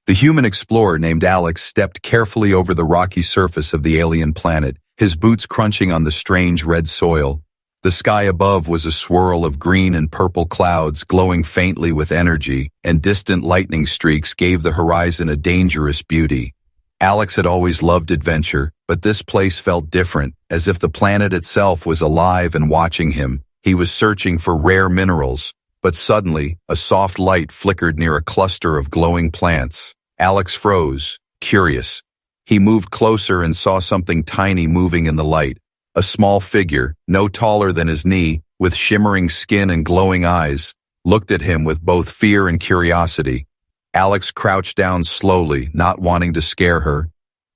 The human explorer named Alex stepped carefully over the rocky surface of the alien planet, his boots crunching on the strange red soil. The sky above was a swirl of green and purple clouds glowing faintly with energy, and distant lightning streaks gave the horizon a dangerous beauty. Alex had always loved adventure, but this place felt different, as if the planet itself was alive and watching him. He was searching for rare minerals, but suddenly, a soft light flickered near a cluster of glowing plants. Alex froze, curious. He moved closer and saw something tiny moving in the light. A small figure, no taller than his knee, with shimmering skin and glowing eyes, looked at him with both fear and curiosity. Alex crouched down slowly, not wanting to scare her.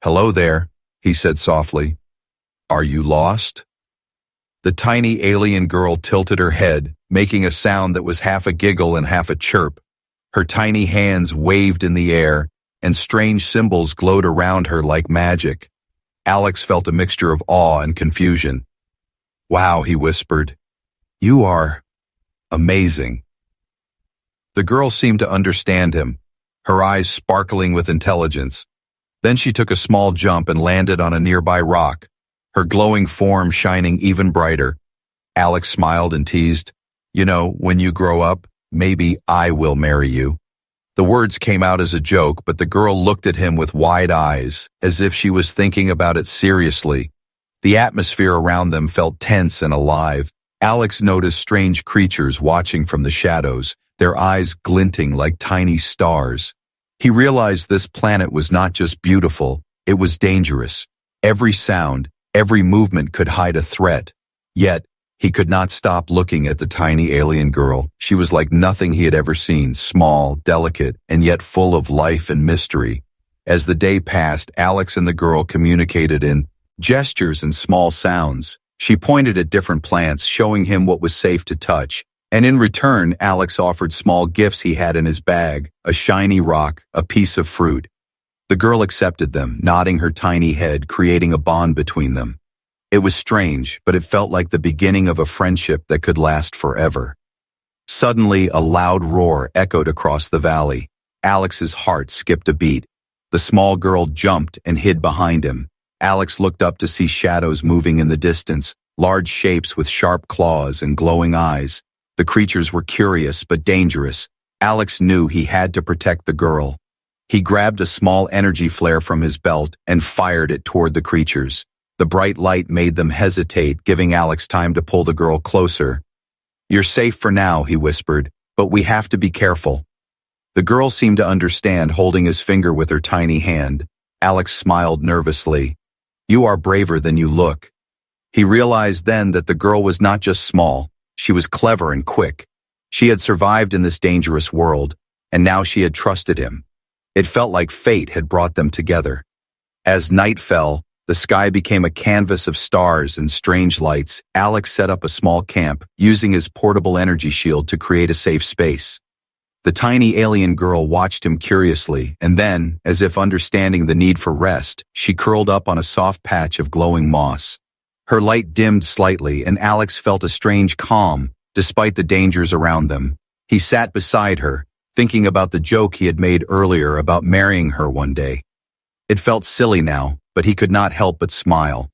"Hello there," he said softly. "Are you lost?" The tiny alien girl tilted her head, making a sound that was half a giggle and half a chirp. Her tiny hands waved in the air, and strange symbols glowed around her like magic. Alex felt a mixture of awe and confusion. "Wow," he whispered. "You are amazing." The girl seemed to understand him, her eyes sparkling with intelligence. Then she took a small jump and landed on a nearby rock, her glowing form shining even brighter. Alex smiled and teased, "You know, when you grow up, maybe I will marry you." The words came out as a joke, but the girl looked at him with wide eyes, as if she was thinking about it seriously. The atmosphere around them felt tense and alive. Alex noticed strange creatures watching from the shadows, their eyes glinting like tiny stars. He realized this planet was not just beautiful, it was dangerous. Every sound, every movement could hide a threat. Yet, he could not stop looking at the tiny alien girl. She was like nothing he had ever seen, small, delicate, and yet full of life and mystery. As the day passed, Alex and the girl communicated in gestures and small sounds. She pointed at different plants, showing him what was safe to touch. And in return, Alex offered small gifts he had in his bag, a shiny rock, a piece of fruit. The girl accepted them, nodding her tiny head, creating a bond between them. It was strange, but it felt like the beginning of a friendship that could last forever. Suddenly, a loud roar echoed across the valley. Alex's heart skipped a beat. The small girl jumped and hid behind him. Alex looked up to see shadows moving in the distance, large shapes with sharp claws and glowing eyes. The creatures were curious but dangerous. Alex knew he had to protect the girl. He grabbed a small energy flare from his belt and fired it toward the creatures. The bright light made them hesitate, giving Alex time to pull the girl closer. "You're safe for now," he whispered, "but we have to be careful." The girl seemed to understand, holding his finger with her tiny hand. Alex smiled nervously. "You are braver than you look." He realized then that the girl was not just small, she was clever and quick. She had survived in this dangerous world, and now she had trusted him. It felt like fate had brought them together. As night fell, the sky became a canvas of stars and strange lights. Alex set up a small camp, using his portable energy shield to create a safe space. The tiny alien girl watched him curiously, and then, as if understanding the need for rest, she curled up on a soft patch of glowing moss. Her light dimmed slightly, and Alex felt a strange calm, despite the dangers around them. He sat beside her, thinking about the joke he had made earlier about marrying her one day. It felt silly now, but he could not help but smile.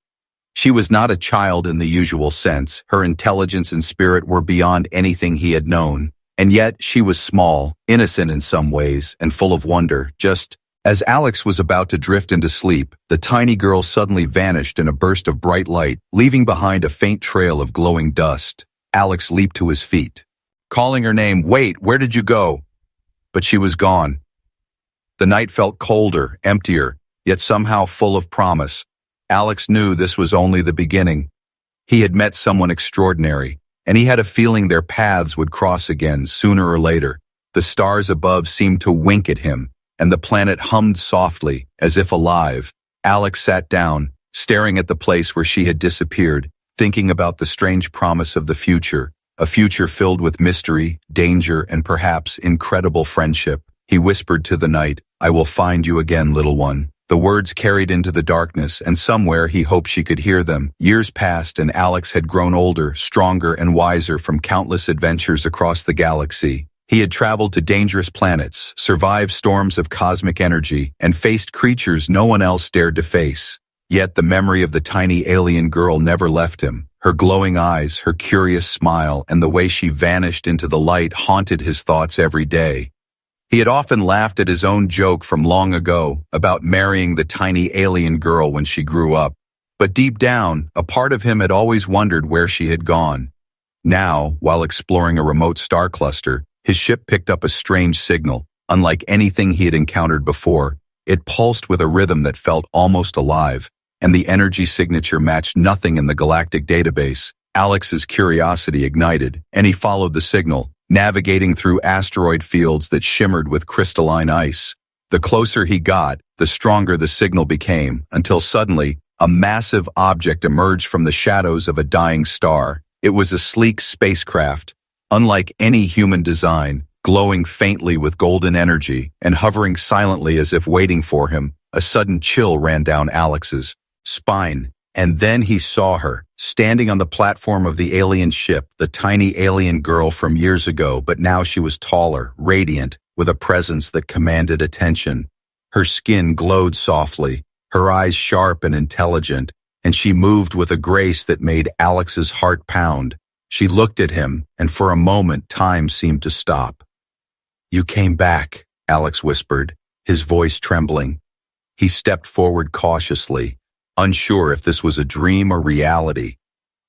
She was not a child in the usual sense. Her intelligence and spirit were beyond anything he had known. And yet, she was small, innocent in some ways, and full of wonder. Just as Alex was about to drift into sleep, the tiny girl suddenly vanished in a burst of bright light, leaving behind a faint trail of glowing dust. Alex leaped to his feet, calling her name. "Wait, where did you go?" But she was gone. The night felt colder, emptier, yet somehow full of promise. Alex knew this was only the beginning. He had met someone extraordinary, and he had a feeling their paths would cross again sooner or later. The stars above seemed to wink at him, and the planet hummed softly, as if alive. Alex sat down, staring at the place where she had disappeared, thinking about the strange promise of the future, a future filled with mystery, danger, and perhaps incredible friendship. He whispered to the night, "I will find you again, little one." The words carried into the darkness, and somewhere he hoped she could hear them. Years passed, and Alex had grown older, stronger, and wiser from countless adventures across the galaxy. He had traveled to dangerous planets, survived storms of cosmic energy, and faced creatures no one else dared to face. Yet the memory of the tiny alien girl never left him. Her glowing eyes, her curious smile, and the way she vanished into the light haunted his thoughts every day. He had often laughed at his own joke from long ago about marrying the tiny alien girl when she grew up. But deep down, a part of him had always wondered where she had gone. Now, while exploring a remote star cluster, his ship picked up a strange signal, unlike anything he had encountered before. It pulsed with a rhythm that felt almost alive, and the energy signature matched nothing in the galactic database. Alex's curiosity ignited, and he followed the signal, navigating through asteroid fields that shimmered with crystalline ice. The closer he got, the stronger the signal became, until suddenly, a massive object emerged from the shadows of a dying star. It was a sleek spacecraft, unlike any human design, glowing faintly with golden energy and hovering silently as if waiting for him. A sudden chill ran down Alex's spine, and then he saw her, standing on the platform of the alien ship, the tiny alien girl from years ago, but now she was taller, radiant, with a presence that commanded attention. Her skin glowed softly, her eyes sharp and intelligent, and she moved with a grace that made Alex's heart pound. She looked at him, and for a moment time seemed to stop. "You came back," Alex whispered, his voice trembling. He stepped forward cautiously, unsure if this was a dream or reality.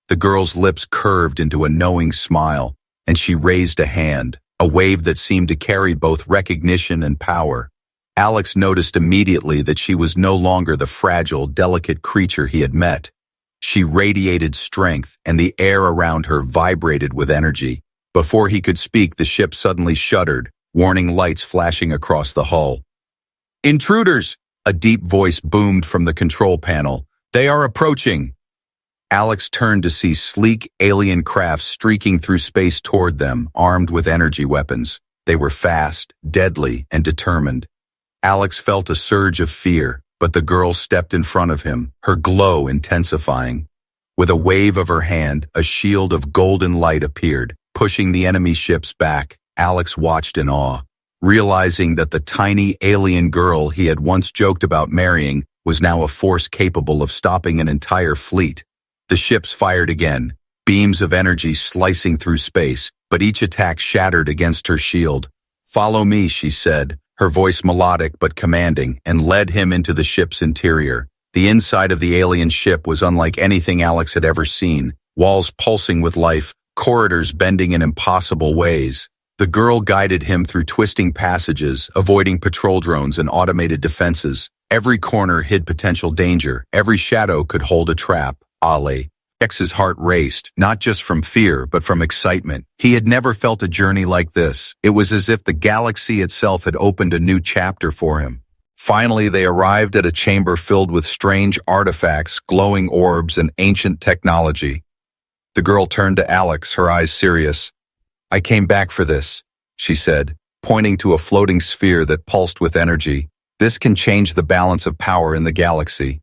The girl's lips curved into a knowing smile, and she raised a hand, a wave that seemed to carry both recognition and power. Alex noticed immediately that she was no longer the fragile, delicate creature he had met. She radiated strength, and the air around her vibrated with energy. Before he could speak, the ship suddenly shuddered, warning lights flashing across the hull. "Intruders!" A deep voice boomed from the control panel. "They are approaching!" Alex turned to see sleek alien craft streaking through space toward them, armed with energy weapons. They were fast, deadly, and determined. Alex felt a surge of fear, but the girl stepped in front of him, her glow intensifying. With a wave of her hand, a shield of golden light appeared, pushing the enemy ships back. Alex watched in awe, realizing that the tiny alien girl he had once joked about marrying was now a force capable of stopping an entire fleet. The ships fired again, beams of energy slicing through space, but each attack shattered against her shield. "Follow me," she said, her voice melodic but commanding, and led him into the ship's interior. The inside of the alien ship was unlike anything Alex had ever seen, walls pulsing with life, corridors bending in impossible ways. The girl guided him through twisting passages, avoiding patrol drones and automated defenses. Every corner hid potential danger, every shadow could hold a trap. Alex's heart raced, not just from fear, but from excitement. He had never felt a journey like this. It was as if the galaxy itself had opened a new chapter for him. Finally, they arrived at a chamber filled with strange artifacts, glowing orbs, and ancient technology. The girl turned to Alex, her eyes serious. "I came back for this," she said, pointing to a floating sphere that pulsed with energy. "This can change the balance of power in the galaxy."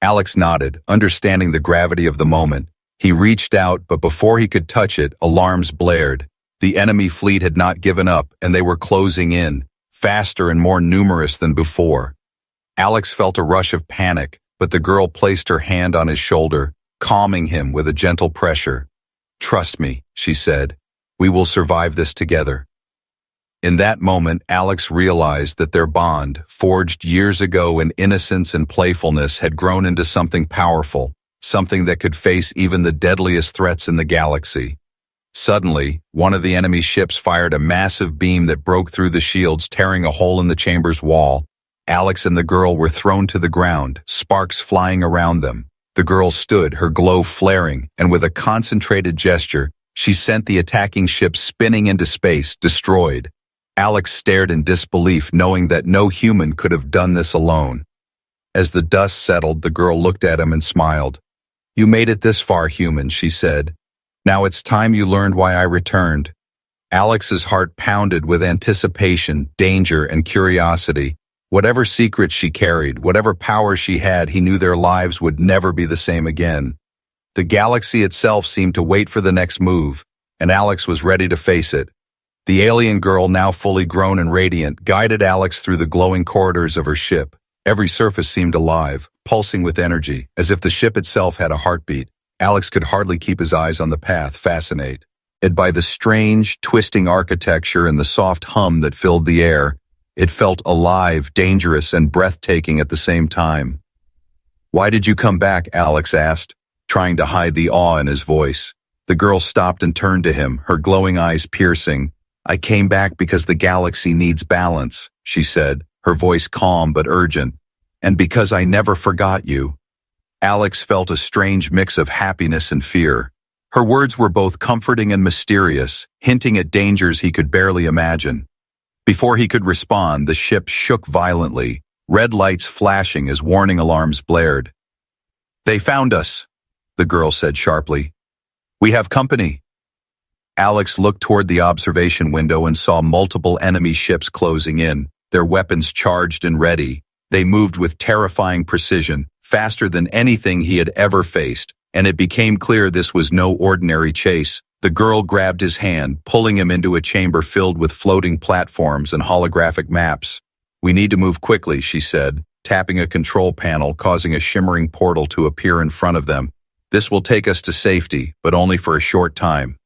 Alex nodded, understanding the gravity of the moment. He reached out, but before he could touch it, alarms blared. The enemy fleet had not given up, and they were closing in, faster and more numerous than before. Alex felt a rush of panic, but the girl placed her hand on his shoulder, calming him with a gentle pressure. "Trust me," she said. "We will survive this together." In that moment, Alex realized that their bond, forged years ago in innocence and playfulness, had grown into something powerful, something that could face even the deadliest threats in the galaxy. Suddenly, one of the enemy ships fired a massive beam that broke through the shields, tearing a hole in the chamber's wall. Alex and the girl were thrown to the ground, sparks flying around them. The girl stood, her glow flaring, and with a concentrated gesture, she sent the attacking ship spinning into space, destroyed. Alex stared in disbelief, knowing that no human could have done this alone. As the dust settled, the girl looked at him and smiled. "You made it this far, human," she said. "Now it's time you learned why I returned." Alex's heart pounded with anticipation, danger, and curiosity. Whatever secrets she carried, whatever power she had, he knew their lives would never be the same again. The galaxy itself seemed to wait for the next move, and Alex was ready to face it. The alien girl, now fully grown and radiant, guided Alex through the glowing corridors of her ship. Every surface seemed alive, pulsing with energy, as if the ship itself had a heartbeat. Alex could hardly keep his eyes on the path, fascinated by the strange, twisting architecture and the soft hum that filled the air. It felt alive, dangerous, and breathtaking at the same time. "Why did you come back?" Alex asked, trying to hide the awe in his voice. The girl stopped and turned to him, her glowing eyes piercing. "I came back because the galaxy needs balance," she said, her voice calm but urgent. "And because I never forgot you." Alex felt a strange mix of happiness and fear. Her words were both comforting and mysterious, hinting at dangers he could barely imagine. Before he could respond, the ship shook violently, red lights flashing as warning alarms blared. "They found us," the girl said sharply. "We have company." Alex looked toward the observation window and saw multiple enemy ships closing in, their weapons charged and ready. They moved with terrifying precision, faster than anything he had ever faced, and it became clear this was no ordinary chase. The girl grabbed his hand, pulling him into a chamber filled with floating platforms and holographic maps. "We need to move quickly," she said, tapping a control panel, causing a shimmering portal to appear in front of them. "This will take us to safety, but only for a short time."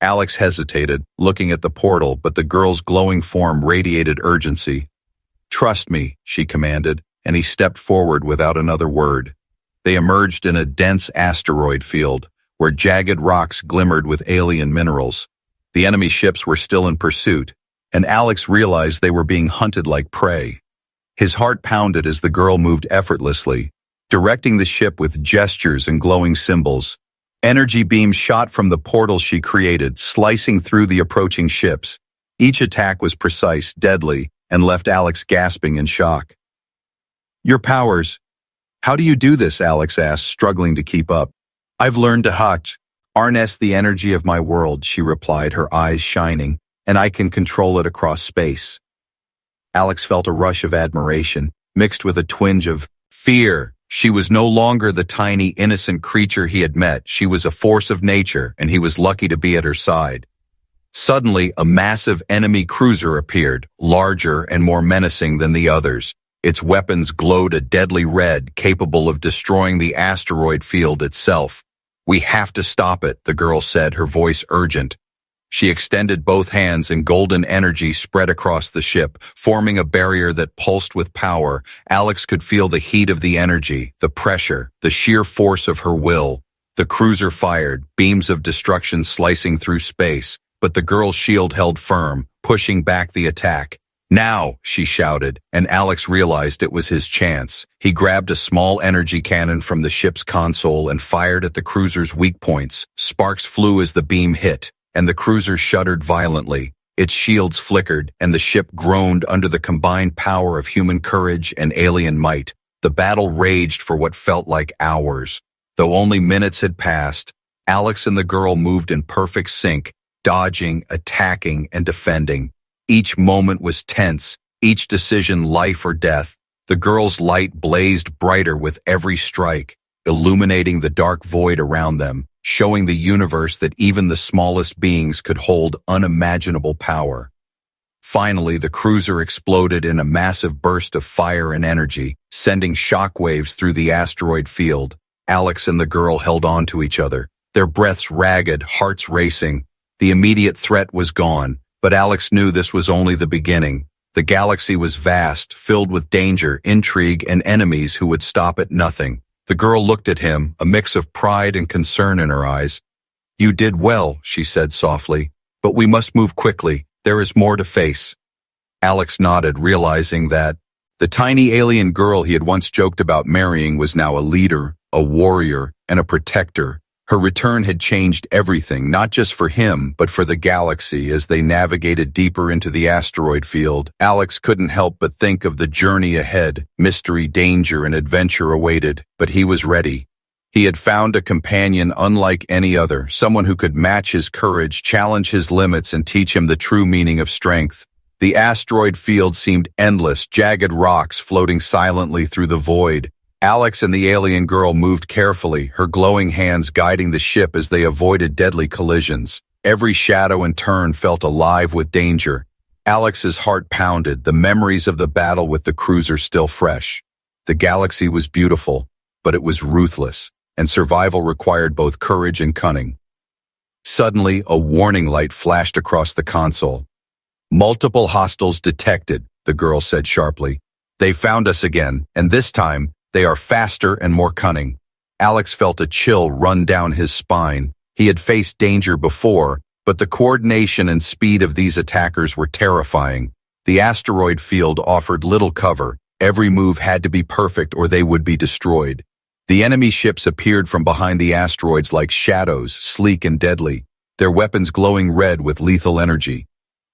Alex hesitated, looking at the portal, but the girl's glowing form radiated urgency. "Trust me," she commanded, and he stepped forward without another word. They emerged in a dense asteroid field, where jagged rocks glimmered with alien minerals. The enemy ships were still in pursuit, and Alex realized they were being hunted like prey. His heart pounded as the girl moved effortlessly, directing the ship with gestures and glowing symbols. Energy beams shot from the portal she created, slicing through the approaching ships. Each attack was precise, deadly, and left Alex gasping in shock. "Your powers. How do you do this?" Alex asked, struggling to keep up. "I've learned to harness the energy of my world," she replied, her eyes shining, "and I can control it across space." Alex felt a rush of admiration, mixed with a twinge of fear. She was no longer the tiny, innocent creature he had met. She was a force of nature, and he was lucky to be at her side. Suddenly, a massive enemy cruiser appeared, larger and more menacing than the others. Its weapons glowed a deadly red, capable of destroying the asteroid field itself. "We have to stop it," the girl said, her voice urgent. She extended both hands and golden energy spread across the ship, forming a barrier that pulsed with power. Alex could feel the heat of the energy, the pressure, the sheer force of her will. The cruiser fired, beams of destruction slicing through space, but the girl's shield held firm, pushing back the attack. "Now," she shouted, and Alex realized it was his chance. He grabbed a small energy cannon from the ship's console and fired at the cruiser's weak points. Sparks flew as the beam hit, and the cruiser shuddered violently. Its shields flickered, and the ship groaned under the combined power of human courage and alien might. The battle raged for what felt like hours. Though only minutes had passed, Alex and the girl moved in perfect sync, dodging, attacking, and defending. Each moment was tense, each decision life or death. The girl's light blazed brighter with every strike, illuminating the dark void around them, showing the universe that even the smallest beings could hold unimaginable power. Finally, the cruiser exploded in a massive burst of fire and energy, sending shockwaves through the asteroid field. Alex and the girl held on to each other, their breaths ragged, hearts racing. The immediate threat was gone, but Alex knew this was only the beginning. The galaxy was vast, filled with danger, intrigue, and enemies who would stop at nothing. The girl looked at him, a mix of pride and concern in her eyes. "You did well," she said softly, "but we must move quickly. There is more to face." Alex nodded, realizing that the tiny alien girl he had once joked about marrying was now a leader, a warrior, and a protector. Her return had changed everything, not just for him, but for the galaxy. As they navigated deeper into the asteroid field, Alex couldn't help but think of the journey ahead. Mystery, danger, and adventure awaited, but he was ready. He had found a companion unlike any other, someone who could match his courage, challenge his limits, and teach him the true meaning of strength. The asteroid field seemed endless, jagged rocks floating silently through the void. Alex and the alien girl moved carefully, her glowing hands guiding the ship as they avoided deadly collisions. Every shadow and turn felt alive with danger. Alex's heart pounded, the memories of the battle with the cruiser still fresh. The galaxy was beautiful, but it was ruthless, and survival required both courage and cunning. Suddenly, a warning light flashed across the console. "Multiple hostiles detected," the girl said sharply. "They found us again, and this time, they are faster and more cunning." Alex felt a chill run down his spine. He had faced danger before, but the coordination and speed of these attackers were terrifying. The asteroid field offered little cover. Every move had to be perfect or they would be destroyed. The enemy ships appeared from behind the asteroids like shadows, sleek and deadly, their weapons glowing red with lethal energy.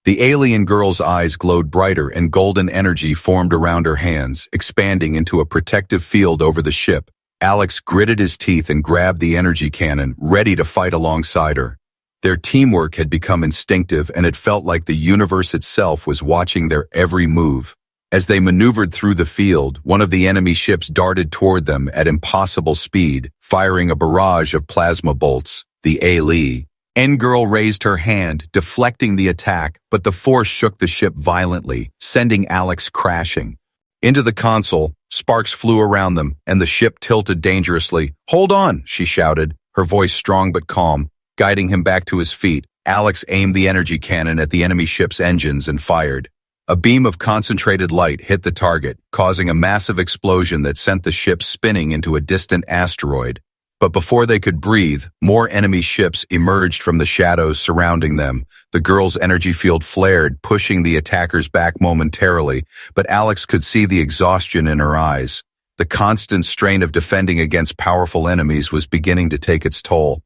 The alien girl's eyes glowed brighter and golden energy formed around her hands, expanding into a protective field over the ship. Alex gritted his teeth and grabbed the energy cannon, ready to fight alongside her. Their teamwork had become instinctive, and it felt like the universe itself was watching their every move. As they maneuvered through the field, one of the enemy ships darted toward them at impossible speed, firing a barrage of plasma bolts. The alien girl raised her hand, deflecting the attack, but the force shook the ship violently, sending Alex crashing. Into the console, sparks flew around them, and the ship tilted dangerously. "Hold on," she shouted, her voice strong but calm, guiding him back to his feet. Alex aimed the energy cannon at the enemy ship's engines and fired. A beam of concentrated light hit the target, causing a massive explosion that sent the ship spinning into a distant asteroid. But before they could breathe, more enemy ships emerged from the shadows surrounding them. The girl's energy field flared, pushing the attackers back momentarily, but Alex could see the exhaustion in her eyes. The constant strain of defending against powerful enemies was beginning to take its toll.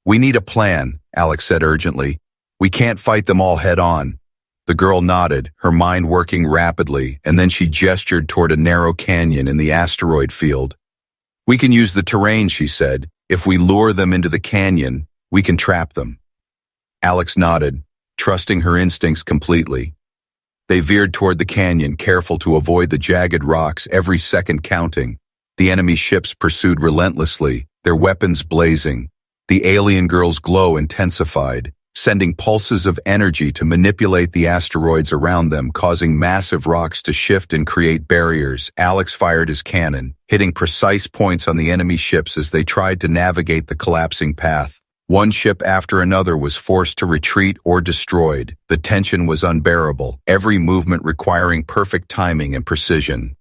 "We need a plan," Alex said urgently. "We can't fight them all head on." The girl nodded, her mind working rapidly, and then she gestured toward a narrow canyon in the asteroid field. "We can use the terrain," she said. "If we lure them into the canyon, we can trap them." Alex nodded, trusting her instincts completely. They veered toward the canyon, careful to avoid the jagged rocks, every second counting. The enemy ships pursued relentlessly, their weapons blazing. The alien girl's glow intensified, sending pulses of energy to manipulate the asteroids around them, causing massive rocks to shift and create barriers. Alex fired his cannon, hitting precise points on the enemy ships as they tried to navigate the collapsing path. One ship after another was forced to retreat or destroyed. The tension was unbearable, every movement requiring perfect timing and precision.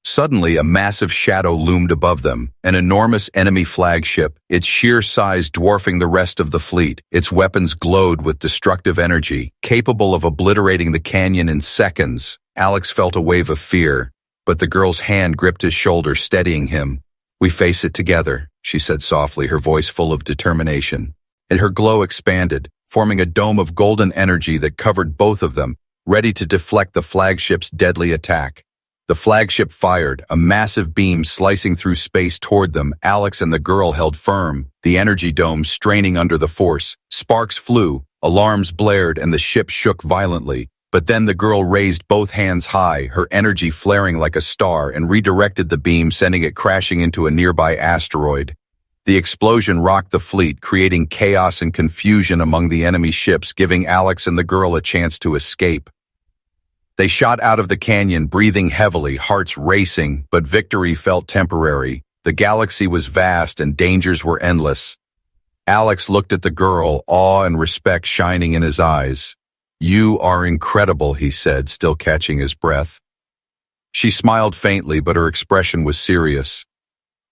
Suddenly, a massive shadow loomed above them, an enormous enemy flagship, its sheer size dwarfing the rest of the fleet. Its weapons glowed with destructive energy, capable of obliterating the canyon in seconds. Alex felt a wave of fear, but the girl's hand gripped his shoulder, steadying him. "We face it together," she said softly, her voice full of determination. And her glow expanded, forming a dome of golden energy that covered both of them, ready to deflect the flagship's deadly attack. The flagship fired, a massive beam slicing through space toward them. Alex and the girl held firm, the energy dome straining under the force. Sparks flew, alarms blared, and the ship shook violently. But then the girl raised both hands high, her energy flaring like a star, and redirected the beam, sending it crashing into a nearby asteroid. The explosion rocked the fleet, creating chaos and confusion among the enemy ships, giving Alex and the girl a chance to escape. They shot out of the canyon, breathing heavily, hearts racing, but victory felt temporary. The galaxy was vast and dangers were endless. Alex looked at the girl, awe and respect shining in his eyes. "You are incredible," he said, still catching his breath. She smiled faintly, but her expression was serious.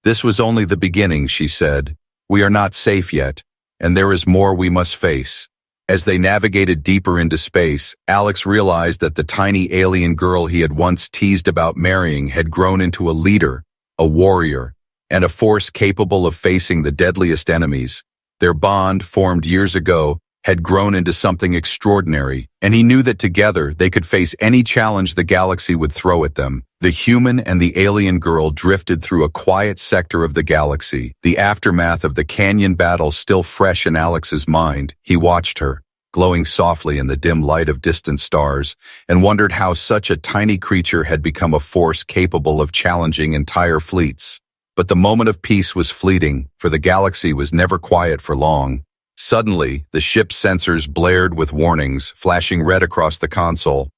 "This was only the beginning," she said. "We are not safe yet, and there is more we must face." As they navigated deeper into space, Alex realized that the tiny alien girl he had once teased about marrying had grown into a leader, a warrior, and a force capable of facing the deadliest enemies. Their bond, formed years ago, had grown into something extraordinary, and he knew that together they could face any challenge the galaxy would throw at them. The human and the alien girl drifted through a quiet sector of the galaxy, the aftermath of the canyon battle still fresh in Alex's mind. He watched her, glowing softly in the dim light of distant stars, and wondered how such a tiny creature had become a force capable of challenging entire fleets. But the moment of peace was fleeting, for the galaxy was never quiet for long. Suddenly, the ship's sensors blared with warnings, flashing red across the console.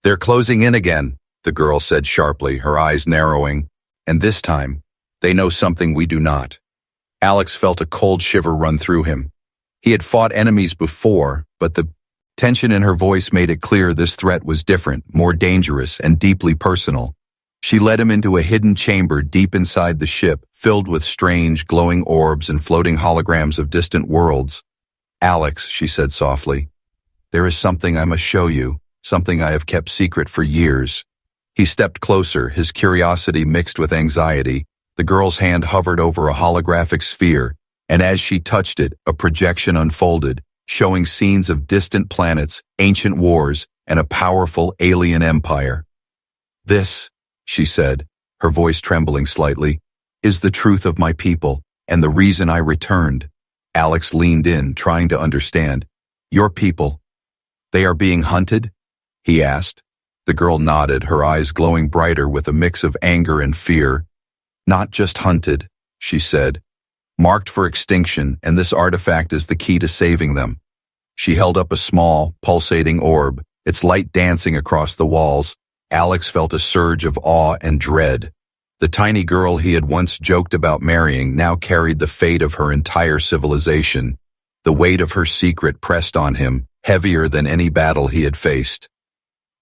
"They're closing in again," the girl said sharply, her eyes narrowing. "And this time, they know something we do not." Alex felt a cold shiver run through him. He had fought enemies before, but the tension in her voice made it clear this threat was different, more dangerous, and deeply personal. She led him into a hidden chamber deep inside the ship, filled with strange, glowing orbs and floating holograms of distant worlds. "Alex," she said softly, "there is something I must show you, something I have kept secret for years." He stepped closer, his curiosity mixed with anxiety. The girl's hand hovered over a holographic sphere, and as she touched it, a projection unfolded, showing scenes of distant planets, ancient wars, and a powerful alien empire. "This," she said, her voice trembling slightly, "is the truth of my people, and the reason I returned." Alex leaned in, trying to understand. "Your people? They are being hunted?" he asked. The girl nodded, her eyes glowing brighter with a mix of anger and fear. "Not just hunted," she said. "Marked for extinction, and this artifact is the key to saving them." She held up a small, pulsating orb, its light dancing across the walls. Alex felt a surge of awe and dread. The tiny girl he had once joked about marrying now carried the fate of her entire civilization. The weight of her secret pressed on him, heavier than any battle he had faced.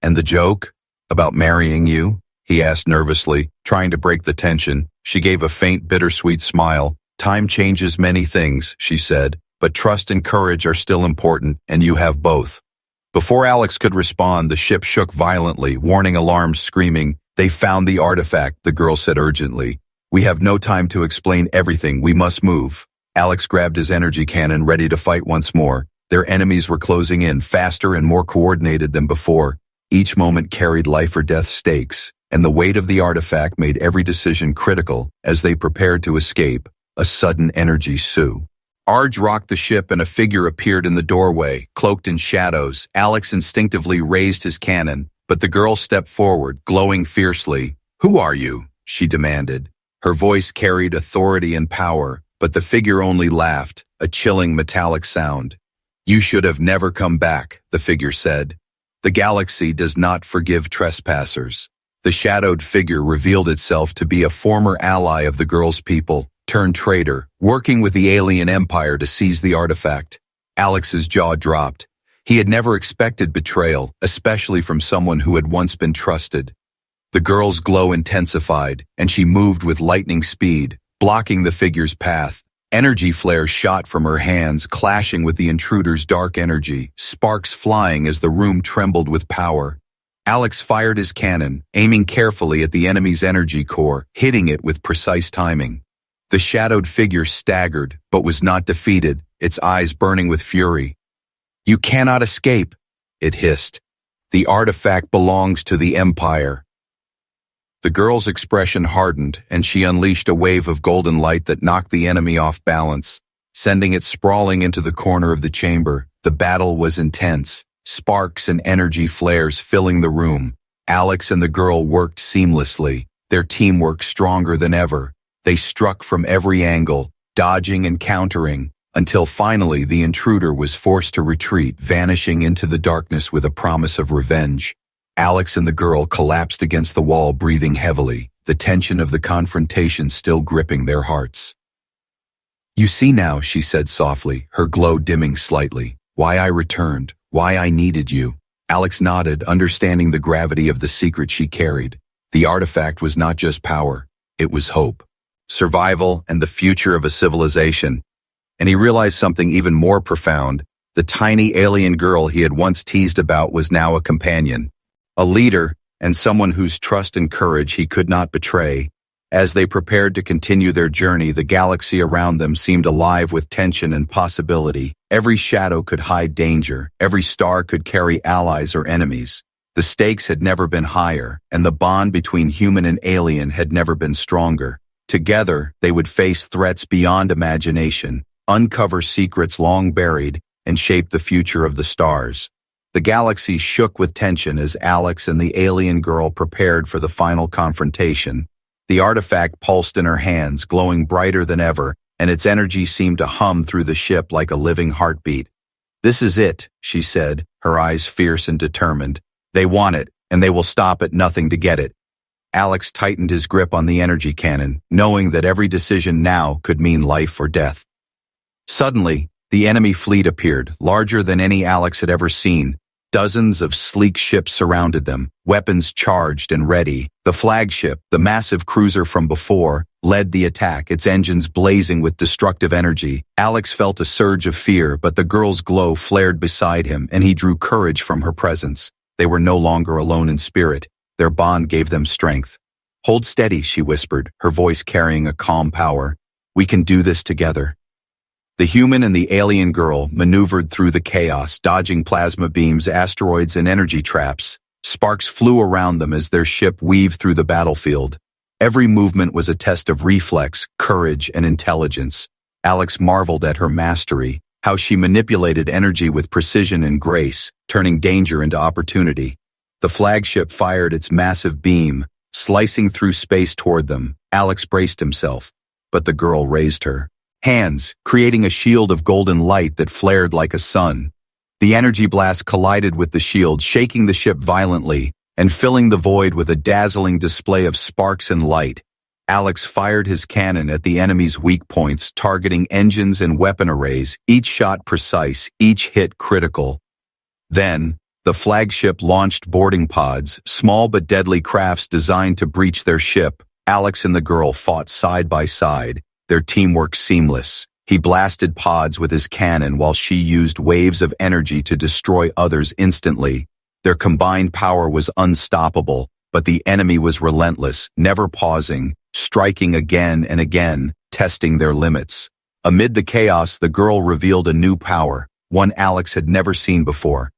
"And the joke? About marrying you?" he asked nervously, trying to break the tension. She gave a faint, bittersweet smile. "Time changes many things," she said, "but trust and courage are still important, and you have both." Before Alex could respond, the ship shook violently, warning alarms screaming. "They found the artifact," the girl said urgently. "We have no time to explain everything. We must move." Alex grabbed his energy cannon, ready to fight once more. Their enemies were closing in, faster and more coordinated than before. Each moment carried life or death stakes, and the weight of the artifact made every decision critical. As they prepared to escape, a sudden energy sough. Arj rocked the ship and a figure appeared in the doorway, cloaked in shadows. Alex instinctively raised his cannon, but the girl stepped forward, glowing fiercely. "Who are you?" she demanded. Her voice carried authority and power, but the figure only laughed, a chilling metallic sound. "You should have never come back," the figure said. "The galaxy does not forgive trespassers." The shadowed figure revealed itself to be a former ally of the girl's people, turned traitor, working with the alien empire to seize the artifact. Alex's jaw dropped. He had never expected betrayal, especially from someone who had once been trusted. The girl's glow intensified, and she moved with lightning speed, blocking the figure's path. Energy flares shot from her hands, clashing with the intruder's dark energy, sparks flying as the room trembled with power. Alex fired his cannon, aiming carefully at the enemy's energy core, hitting it with precise timing. The shadowed figure staggered, but was not defeated, its eyes burning with fury. "You cannot escape," it hissed. "The artifact belongs to the Empire." The girl's expression hardened, and she unleashed a wave of golden light that knocked the enemy off balance, sending it sprawling into the corner of the chamber. The battle was intense, sparks and energy flares filling the room. Alex and the girl worked seamlessly, their teamwork stronger than ever. They struck from every angle, dodging and countering, until finally the intruder was forced to retreat, vanishing into the darkness with a promise of revenge. Alex and the girl collapsed against the wall, breathing heavily, the tension of the confrontation still gripping their hearts. "You see now," she said softly, her glow dimming slightly, "why I returned, why I needed you." Alex nodded, understanding the gravity of the secret she carried. The artifact was not just power, it was hope, survival, and the future of a civilization. And he realized something even more profound. The tiny alien girl he had once teased about was now a companion, a leader, and someone whose trust and courage he could not betray. As they prepared to continue their journey, the galaxy around them seemed alive with tension and possibility. Every shadow could hide danger, every star could carry allies or enemies. The stakes had never been higher, and the bond between human and alien had never been stronger. Together, they would face threats beyond imagination, uncover secrets long buried, and shape the future of the stars. The galaxy shook with tension as Alex and the alien girl prepared for the final confrontation. The artifact pulsed in her hands, glowing brighter than ever, and its energy seemed to hum through the ship like a living heartbeat. "This is it," she said, her eyes fierce and determined. "They want it, and they will stop at nothing to get it." Alex tightened his grip on the energy cannon, knowing that every decision now could mean life or death. Suddenly, the enemy fleet appeared, larger than any Alex had ever seen. Dozens of sleek ships surrounded them, weapons charged and ready. The flagship, the massive cruiser from before, led the attack, its engines blazing with destructive energy. Alex felt a surge of fear, but the girl's glow flared beside him, and he drew courage from her presence. They were no longer alone in spirit. Their bond gave them strength. "Hold steady," she whispered, her voice carrying a calm power. "We can do this together." The human and the alien girl maneuvered through the chaos, dodging plasma beams, asteroids, and energy traps. Sparks flew around them as their ship weaved through the battlefield. Every movement was a test of reflex, courage, and intelligence. Alex marveled at her mastery, how she manipulated energy with precision and grace, turning danger into opportunity. The flagship fired its massive beam, slicing through space toward them. Alex braced himself, but the girl raised her hands, creating a shield of golden light that flared like a sun. The energy blast collided with the shield, shaking the ship violently and filling the void with a dazzling display of sparks and light. Alex fired his cannon at the enemy's weak points, targeting engines and weapon arrays, each shot precise, each hit critical. Then, the flagship launched boarding pods, small but deadly crafts designed to breach their ship. Alex and the girl fought side by side, their teamwork seamless. He blasted pods with his cannon while she used waves of energy to destroy others instantly. Their combined power was unstoppable, but the enemy was relentless, never pausing, striking again and again, testing their limits. Amid the chaos, the girl revealed a new power, one Alex had never seen before.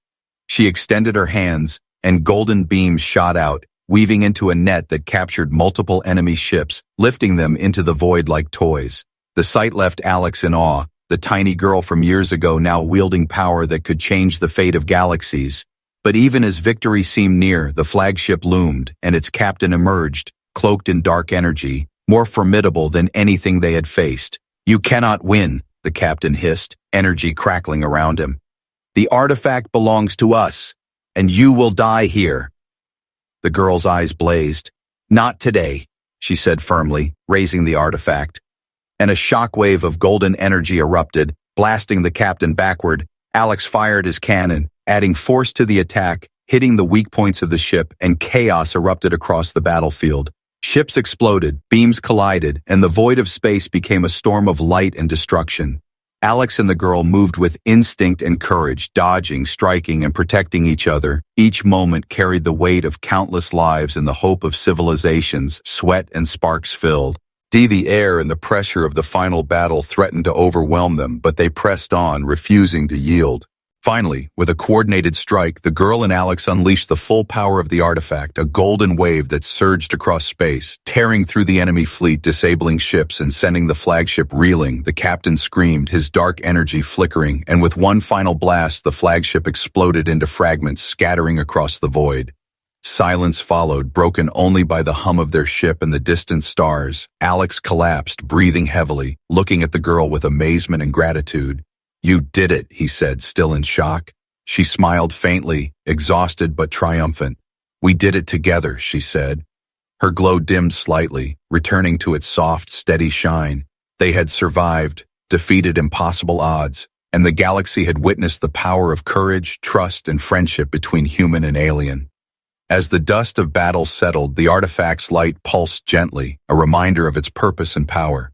She extended her hands, and golden beams shot out, weaving into a net that captured multiple enemy ships, lifting them into the void like toys. The sight left Alex in awe, the tiny girl from years ago now wielding power that could change the fate of galaxies. But even as victory seemed near, the flagship loomed, and its captain emerged, cloaked in dark energy, more formidable than anything they had faced. "You cannot win," the captain hissed, energy crackling around him. "The artifact belongs to us, and you will die here." The girl's eyes blazed. "Not today," she said firmly, raising the artifact. And a shockwave of golden energy erupted, blasting the captain backward. Alex fired his cannon, adding force to the attack, hitting the weak points of the ship, and chaos erupted across the battlefield. Ships exploded, beams collided, and the void of space became a storm of light and destruction. Alex and the girl moved with instinct and courage, dodging, striking, and protecting each other. Each moment carried the weight of countless lives and the hope of civilizations, sweat and sparks filled. The air and the pressure of the final battle threatened to overwhelm them, but they pressed on, refusing to yield. Finally, with a coordinated strike, the girl and Alex unleashed the full power of the artifact, a golden wave that surged across space, tearing through the enemy fleet, disabling ships and sending the flagship reeling. The captain screamed, his dark energy flickering, and with one final blast, the flagship exploded into fragments, scattering across the void. Silence followed, broken only by the hum of their ship and the distant stars. Alex collapsed, breathing heavily, looking at the girl with amazement and gratitude. "You did it," he said, still in shock. She smiled faintly, exhausted but triumphant. "We did it together," she said. Her glow dimmed slightly, returning to its soft, steady shine. They had survived, defeated impossible odds, and the galaxy had witnessed the power of courage, trust, and friendship between human and alien. As the dust of battle settled, the artifact's light pulsed gently, a reminder of its purpose and power.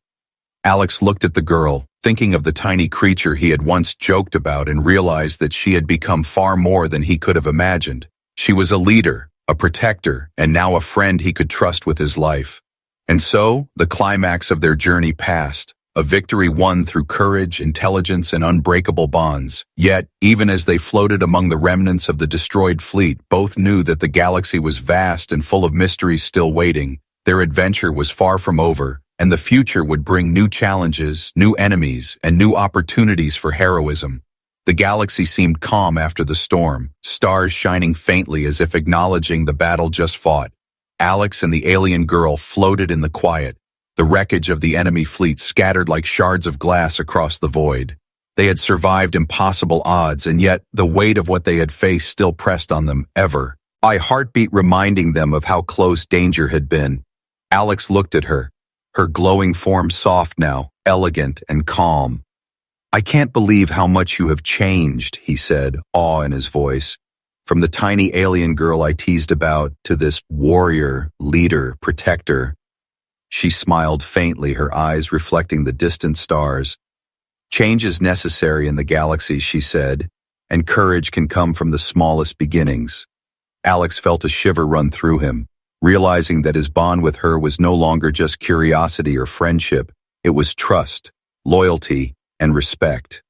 Alex looked at the girl, thinking of the tiny creature he had once joked about, and realized that she had become far more than he could have imagined. She was a leader, a protector, and now a friend he could trust with his life. And so, the climax of their journey passed, a victory won through courage, intelligence, and unbreakable bonds. Yet, even as they floated among the remnants of the destroyed fleet, both knew that the galaxy was vast and full of mysteries still waiting. Their adventure was far from over, and the future would bring new challenges, new enemies, and new opportunities for heroism. The galaxy seemed calm after the storm, stars shining faintly as if acknowledging the battle just fought. Alex and the alien girl floated in the quiet, the wreckage of the enemy fleet scattered like shards of glass across the void. They had survived impossible odds, and yet the weight of what they had faced still pressed on them, ever. A heartbeat reminding them of how close danger had been. Alex looked at her, her glowing form soft now, elegant and calm. "I can't believe how much you have changed," he said, awe in his voice. "From the tiny alien girl I teased about to this warrior, leader, protector." She smiled faintly, her eyes reflecting the distant stars. "Change is necessary in the galaxy," she said, "and courage can come from the smallest beginnings." Alex felt a shiver run through him, realizing that his bond with her was no longer just curiosity or friendship. It was trust, loyalty, and respect.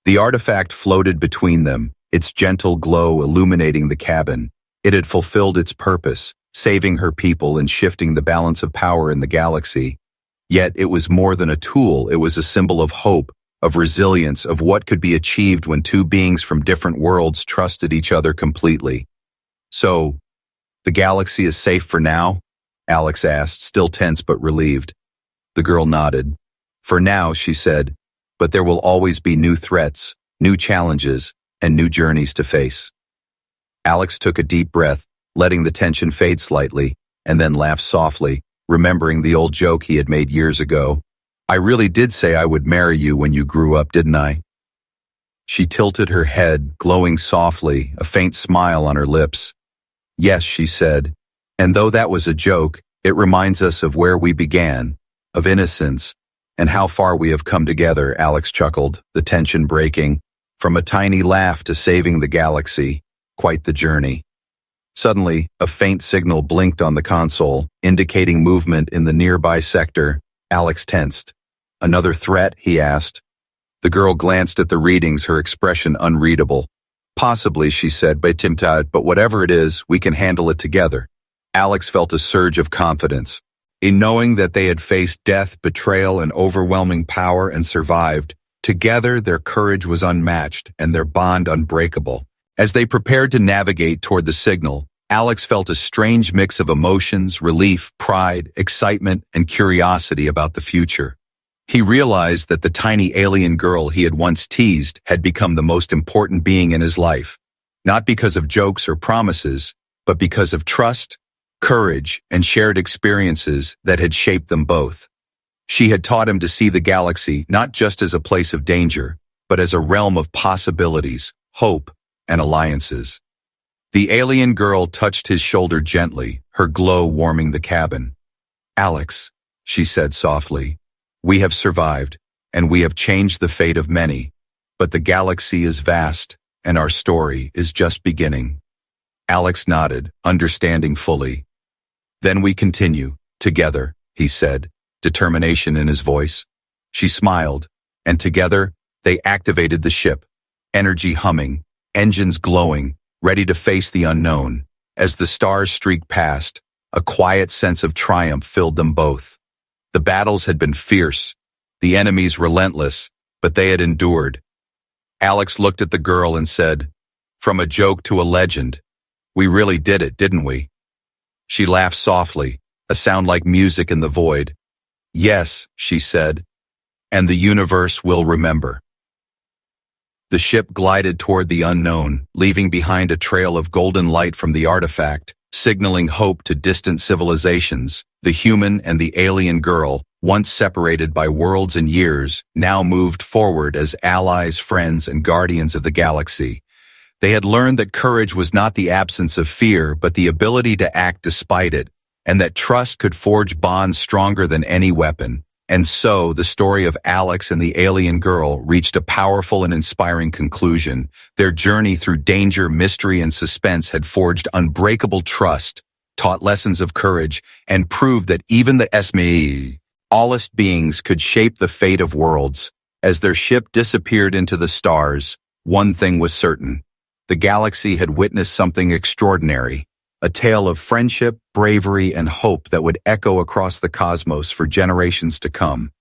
The artifact floated between them, its gentle glow illuminating the cabin. It had fulfilled its purpose, saving her people and shifting the balance of power in the galaxy. Yet it was more than a tool, it was a symbol of hope, of resilience, of what could be achieved when two beings from different worlds trusted each other completely. "So, the galaxy is safe for now?" Alex asked, still tense but relieved. The girl nodded. "For now," she said, "but there will always be new threats, new challenges, and new journeys to face." Alex took a deep breath, letting the tension fade slightly, and then laughed softly, remembering the old joke he had made years ago. "I really did say I would marry you when you grew up, didn't I?" She tilted her head, glowing softly, a faint smile on her lips. "Yes," she said, "and though that was a joke, it reminds us of where we began, of innocence, and how far we have come together." Alex chuckled, the tension breaking. From a tiny laugh to saving the galaxy, quite the journey. Suddenly, a faint signal blinked on the console, indicating movement in the nearby sector. Alex tensed. "Another threat?" he asked. The girl glanced at the readings, her expression unreadable. "Possibly," she said, but whatever it is, we can handle it together." Alex felt a surge of confidence. In knowing that they had faced death, betrayal, and overwhelming power and survived, together their courage was unmatched and their bond unbreakable. As they prepared to navigate toward the signal, Alex felt a strange mix of emotions, relief, pride, excitement, and curiosity about the future. He realized that the tiny alien girl he had once teased had become the most important being in his life, not because of jokes or promises, but because of trust, courage, and shared experiences that had shaped them both. She had taught him to see the galaxy not just as a place of danger, but as a realm of possibilities, hope, and alliances. The alien girl touched his shoulder gently, her glow warming the cabin. "Alex," she said softly, "we have survived, and we have changed the fate of many, but the galaxy is vast, and our story is just beginning." Alex nodded, understanding fully. "Then we continue, together," he said, determination in his voice. She smiled, and together, they activated the ship, energy humming, engines glowing, ready to face the unknown. As the stars streaked past, a quiet sense of triumph filled them both. The battles had been fierce, the enemies relentless, but they had endured. Alex looked at the girl and said, "From a joke to a legend, we really did it, didn't we?" She laughed softly, a sound like music in the void. "Yes," she said, "and the universe will remember." The ship glided toward the unknown, leaving behind a trail of golden light from the artifact, signaling hope to distant civilizations. The human and the alien girl, once separated by worlds and years, now moved forward as allies, friends, and guardians of the galaxy. They had learned that courage was not the absence of fear, but the ability to act despite it, and that trust could forge bonds stronger than any weapon. And so, the story of Alex and the alien girl reached a powerful and inspiring conclusion. Their journey through danger, mystery, and suspense had forged unbreakable trust, taught lessons of courage, and proved that even the smallest beings could shape the fate of worlds. As their ship disappeared into the stars, one thing was certain. The galaxy had witnessed something extraordinary, a tale of friendship, bravery, and hope that would echo across the cosmos for generations to come.